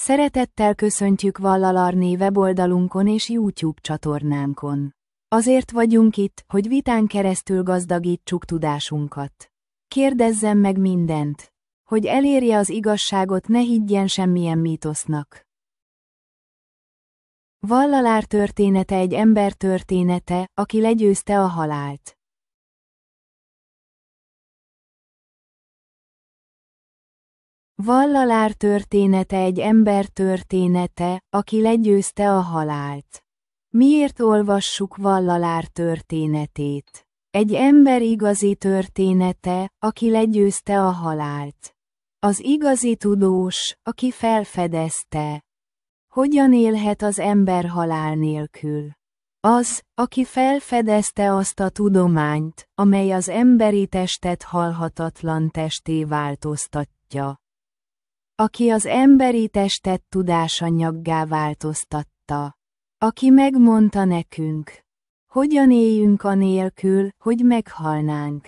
Szeretettel köszöntjük Vallalarné weboldalunkon és YouTube csatornánkon. Azért vagyunk itt, hogy vitán keresztül gazdagítsuk tudásunkat. Kérdezzen meg mindent. Hogy elérje az igazságot, ne higgyen semmilyen mítosznak. Vallalár története egy ember története, aki legyőzte a halált. Vallalár története egy ember története, aki legyőzte a halált. Miért olvassuk Vallalár történetét? Egy ember igazi története, aki legyőzte a halált. Az igazi tudós, aki felfedezte. Hogyan élhet az ember halál nélkül? Az, aki felfedezte azt a tudományt, amely az emberi testet halhatatlan testé változtatja. Aki az emberi testet tudásanyaggá változtatta. Aki megmondta nekünk, hogyan éljünk anélkül, hogy meghalnánk.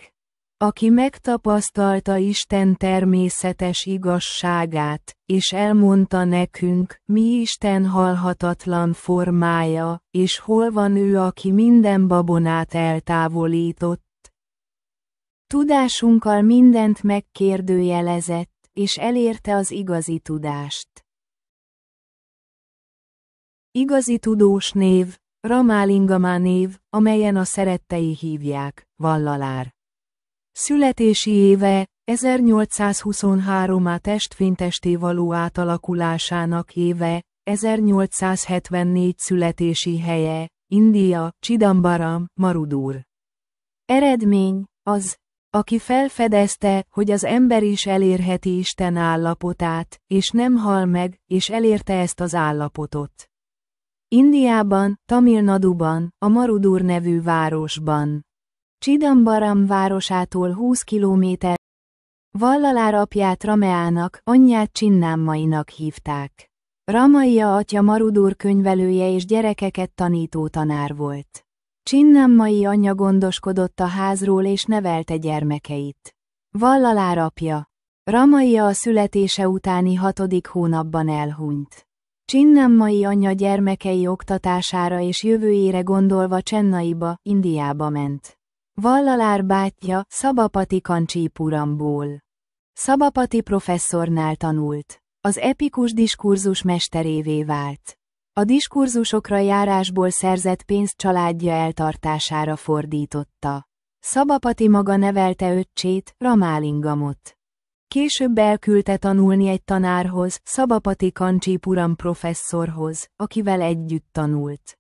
Aki megtapasztalta Isten természetes igazságát, és elmondta nekünk, mi Isten halhatatlan formája, és hol van ő, aki minden babonát eltávolított. Tudásunkkal mindent megkérdőjelezett, és elérte az igazi tudást. Igazi tudós név, Ramalingama név, amelyen a szerettei hívják, Vallalár. Születési éve, 1823 a testvénytesté való átalakulásának éve, 1874 születési helye, India, Chidambaram, Marudur. Eredmény, az, aki felfedezte, hogy az ember is elérheti Isten állapotát, és nem hal meg, és elérte ezt az állapotot. Indiában, Tamil Naduban, a Marudur nevű városban. Chidambaram városától 20 kilométer. Vallalár apját Rameának, anyját Csinnámmainak hívták. Ramaia atya Marudur könyvelője és gyerekeket tanító tanár volt. Csinnámmai anyja gondoskodott a házról és nevelte gyermekeit. Vallalár apja. Ramaia a születése utáni 6. hónapban elhunyt. Csinnámmai anyja gyermekei oktatására és jövőjére gondolva Chennaiba, Indiába ment. Vallalár bátyja, Szabapati Kancsípuramból. Szabapati professzornál tanult. Az epikus diskurzus mesterévé vált. A diskurzusokra járásból szerzett pénzt családja eltartására fordította. Szabapati maga nevelte öccsét, Ramalingamot. Később elküldte tanulni egy tanárhoz, Szabapati Kancsípuram professzorhoz, akivel együtt tanult.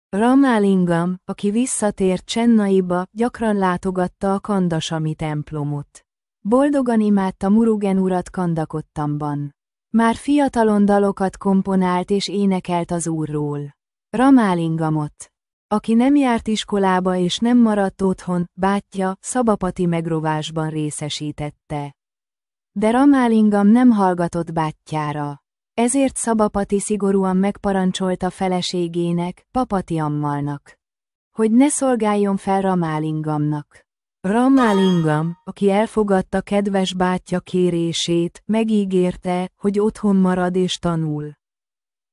Ramalingam, aki visszatért Chennaiba, gyakran látogatta a Kandasami templomot. Boldogan imádta Murugen urat Kandakottamban. Már fiatalon dalokat komponált és énekelt az Úrról. Ramalingamot, aki nem járt iskolába és nem maradt otthon, bátyja, Szabapati megrovásban részesítette. De Ramalingam nem hallgatott bátyjára. Ezért Szabapati szigorúan megparancsolta feleségének, Papati Ammalnak, hogy ne szolgáljon fel Ramalingamnak. Ramalingam, aki elfogadta kedves bátyja kérését, megígérte, hogy otthon marad és tanul.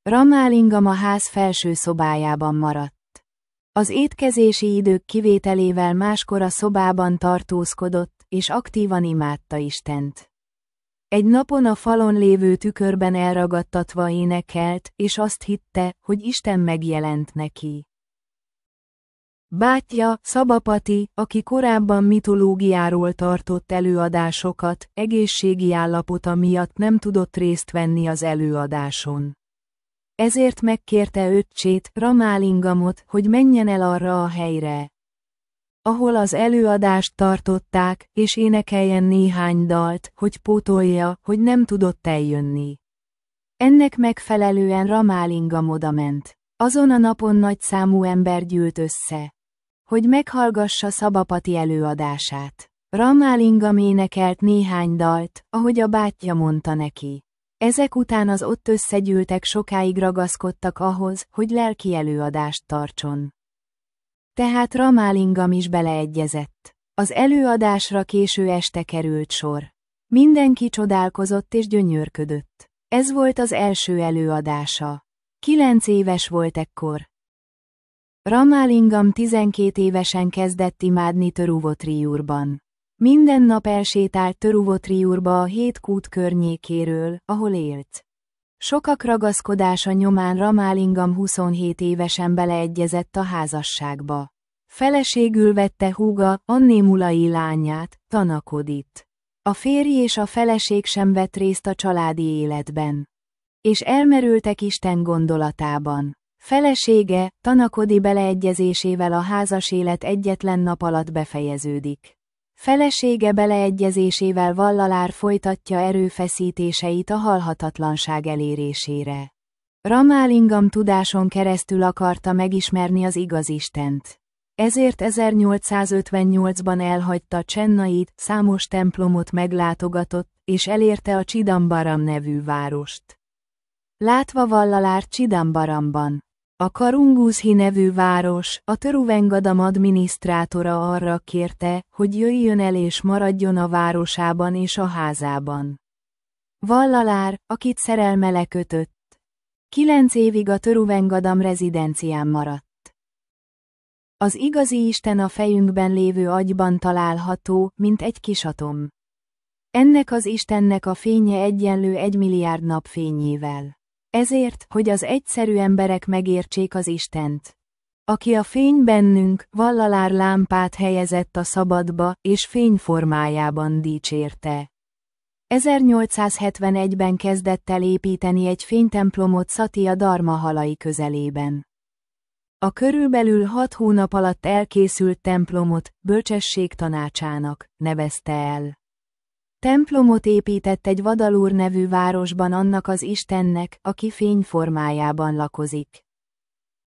Ramalingam a ház felső szobájában maradt. Az étkezési idők kivételével máskor a szobában tartózkodott, és aktívan imádta Istent. Egy napon a falon lévő tükörben elragadtatva énekelt, és azt hitte, hogy Isten megjelent neki. Bátyja, Szabapati, aki korábban mitológiáról tartott előadásokat, egészségi állapota miatt nem tudott részt venni az előadáson. Ezért megkérte öccsét, Ramalingamot, hogy menjen el arra a helyre, ahol az előadást tartották, és énekeljen néhány dalt, hogy pótolja, hogy nem tudott eljönni. Ennek megfelelően Ramalingam odament. Azon a napon nagy számú ember gyűlt össze, hogy meghallgassa Szabapati előadását. Ramalingam énekelt néhány dalt, ahogy a bátyja mondta neki. Ezek után az ott összegyűltek sokáig ragaszkodtak ahhoz, hogy lelki előadást tartson. Tehát Ramalingam is beleegyezett. Az előadásra késő este került sor. Mindenki csodálkozott és gyönyörködött. Ez volt az első előadása. 9 éves volt ekkor. Ramalingam 12 évesen kezdett imádni Tiruvotriyurban. Minden nap elsétált Tiruvotriyurba a 7 kút környékéről, ahol élt. Sokak ragaszkodása nyomán Ramalingam 27 évesen beleegyezett a házasságba. Feleségül vette húga, Annémulai lányát, Tanakodit. A férj és a feleség sem vett részt a családi életben. És elmerültek Isten gondolatában. Felesége, Tanakodi beleegyezésével a házas élet egyetlen nap alatt befejeződik. Felesége beleegyezésével Vallalár folytatja erőfeszítéseit a halhatatlanság elérésére. Ramalingam tudáson keresztül akarta megismerni az igaz Istent. Ezért 1858-ban elhagyta Chennait, számos templomot meglátogatott, és elérte a Chidambaram nevű várost. Látva Vallalár Chidambaramban, a Karungushi nevű város, a Tiruvengadam adminisztrátora arra kérte, hogy jöjjön el és maradjon a városában és a házában. Vallalár, akit szerelme lekötött. 9 évig a Tiruvengadam rezidencián maradt. Az igazi Isten a fejünkben lévő agyban található, mint egy kis atom. Ennek az Istennek a fénye egyenlő 1 milliárd napfényével. Ezért, hogy az egyszerű emberek megértsék az Istent. Aki a fény bennünk, Vallalár lámpát helyezett a szabadba, és fény formájában dicsérte. 1871-ben kezdett el építeni egy fénytemplomot Satya Dharma halai közelében. A körülbelül 6 hónap alatt elkészült templomot bölcsesség tanácsának nevezte el. Templomot épített egy Vadalur nevű városban annak az Istennek, aki fény formájában lakozik.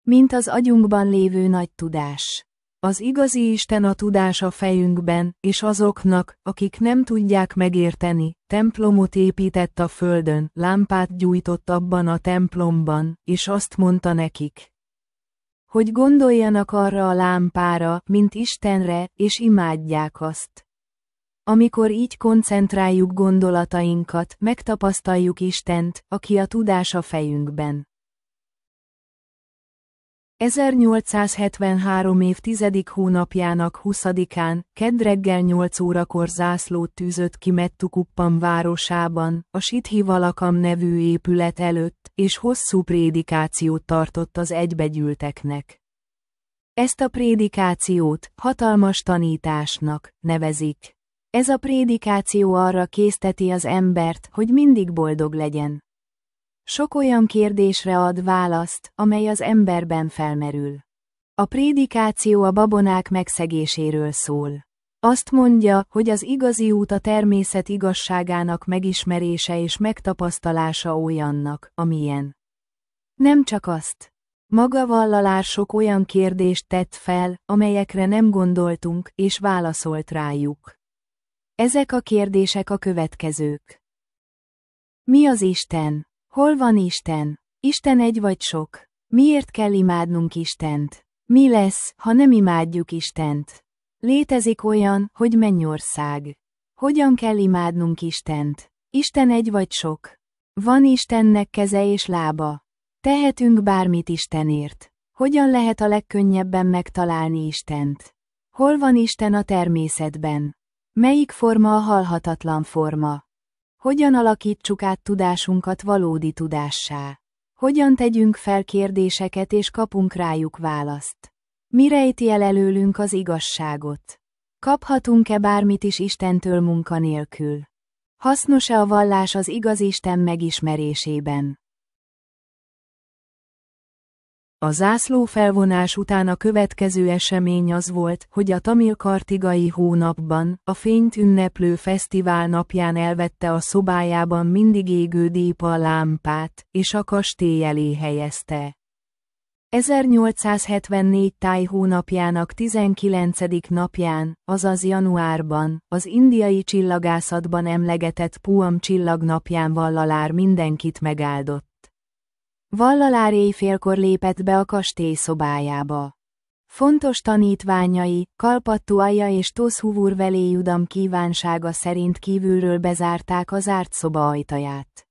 Mint az agyunkban lévő nagy tudás. Az igazi Isten a tudás a fejünkben, és azoknak, akik nem tudják megérteni, templomot épített a földön, lámpát gyújtott abban a templomban, és azt mondta nekik, hogy gondoljanak arra a lámpára, mint Istenre, és imádják azt. Amikor így koncentráljuk gondolatainkat, megtapasztaljuk Istent, aki a tudás a fejünkben. 1873 év 10. hónapjának 20-án, kedd reggel 8 órakor zászlót tűzött ki Mettukuppam városában, a Siddhivalakam nevű épület előtt, és hosszú prédikációt tartott az egybegyűlteknek. Ezt a prédikációt hatalmas tanításnak nevezik. Ez a prédikáció arra készteti az embert, hogy mindig boldog legyen. Sok olyan kérdésre ad választ, amely az emberben felmerül. A prédikáció a babonák megszegéséről szól. Azt mondja, hogy az igazi út a természet igazságának megismerése és megtapasztalása olyannak, amilyen. Nem csak azt. Maga Vallalár sok olyan kérdést tett fel, amelyekre nem gondoltunk, és válaszolt rájuk. Ezek a kérdések a következők. Mi az Isten? Hol van Isten? Isten egy vagy sok? Miért kell imádnunk Istent? Mi lesz, ha nem imádjuk Istent? Létezik olyan, hogy mennyország. Hogyan kell imádnunk Istent? Isten egy vagy sok? Van Istennek keze és lába? Tehetünk bármit Istenért. Hogyan lehet a legkönnyebben megtalálni Istent? Hol van Isten a természetben? Melyik forma a halhatatlan forma? Hogyan alakítsuk át tudásunkat valódi tudássá? Hogyan tegyünk fel kérdéseket és kapunk rájuk választ? Mi rejti el előlünk az igazságot? Kaphatunk-e bármit is Istentől munka nélkül? Hasznos-e a vallás az igaz Isten megismerésében? A zászlófelvonás után a következő esemény az volt, hogy a tamil kartigai hónapban, a fényt ünneplő fesztivál napján elvette a szobájában mindig égő dípa lámpát, és a kastély elé helyezte. 1874 táj hónapjának 19. napján, azaz januárban, az indiai csillagászatban emlegetett Puam csillagnapján Vallalár mindenkit megáldott. Vallalár éjfélkor lépett be a kastély szobájába. Fontos tanítványai, Kalpattu Ayya és Toshuvur Veléjudam kívánsága szerint kívülről bezárták az zárt szoba ajtaját.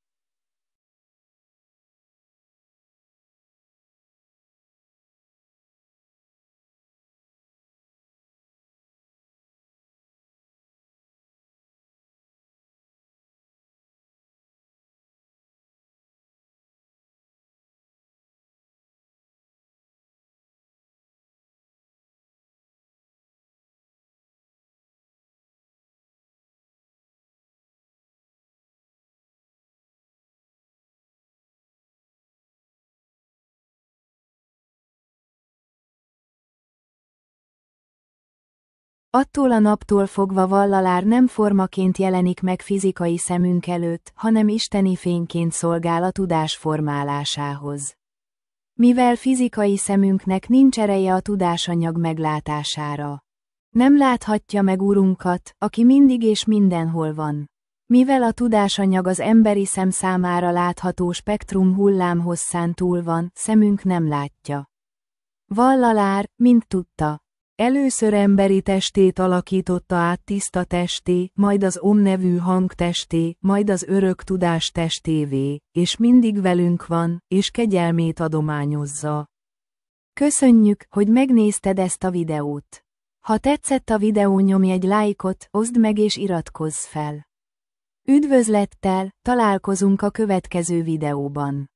Attól a naptól fogva Vallalár nem formaként jelenik meg fizikai szemünk előtt, hanem isteni fényként szolgál a tudás formálásához. Mivel fizikai szemünknek nincs ereje a tudásanyag meglátására. Nem láthatja meg Urunkat, aki mindig és mindenhol van. Mivel a tudásanyag az emberi szem számára látható spektrum hullámhosszán túl van, szemünk nem látja. Vallalár, mint tudta. Először emberi testét alakította át tiszta testé, majd az Om nevű hangtesté, majd az örök tudás testévé, és mindig velünk van, és kegyelmét adományozza. Köszönjük, hogy megnézted ezt a videót. Ha tetszett a videó, nyomj egy lájkot, oszd meg és iratkozz fel. Üdvözlettel, találkozunk a következő videóban.